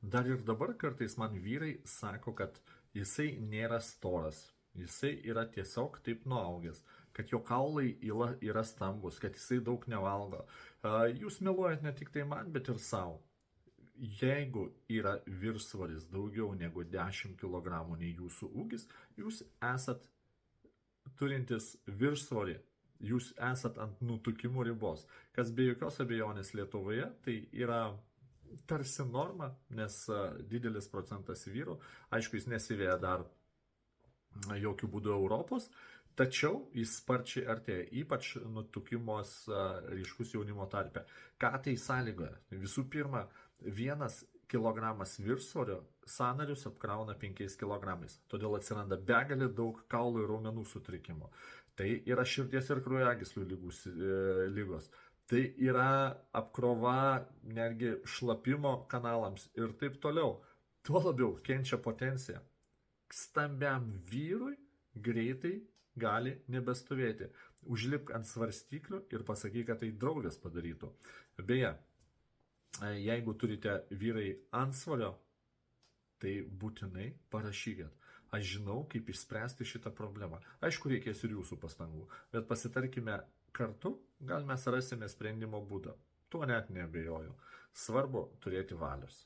Dar ir dabar kartais man vyrai sako, kad jisai nėra storas. Jisai yra tiesiog taip nuaugęs, kad jo kaulai yra stambus, kad jisai daug nevalgo. Jūs meluojat ne tik tai man, bet ir savo. Jeigu yra viršsvoris daugiau negu 10 kg nei jūsų ūgis, jūs esat turintis viršsvorį, jūs esat ant nutukimo ribos, kas be jokios abejonės Lietuvoje tai yra tarsi norma, nes didelis procentas vyrų, aišku, jis nesiveja dar jokių būdų Europos, tačiau jis sparčiai artėja, ypač nutukimos ryškus jaunimo tarpe. Ką tai sąlygoja? Visų pirma, 1 kilogramas viršsvorio sąnarius apkrauna 5 kilogramais, todėl atsiranda begalė daug kaulų ir raumenų sutrikimų. Tai yra širdies ir kraujagyslių lygos. Tai yra apkrova netgi šlapimo kanalams ir taip toliau. Tuo labiau kenčia potencija. Stambiam vyrui greitai gali nebestovėti. Užlipk ant svarstyklių ir pasakyk, kad tai draugas padarytų. Beje, jeigu turite vyrai antsvorio, tai būtinai parašykit. Aš žinau, kaip išspręsti šitą problemą. Aišku, reikės ir jūsų pastangų, bet pasitarkime kartu, gal mes rasime sprendimo būdą. Tuo net neabejoju. Svarbu turėti valios.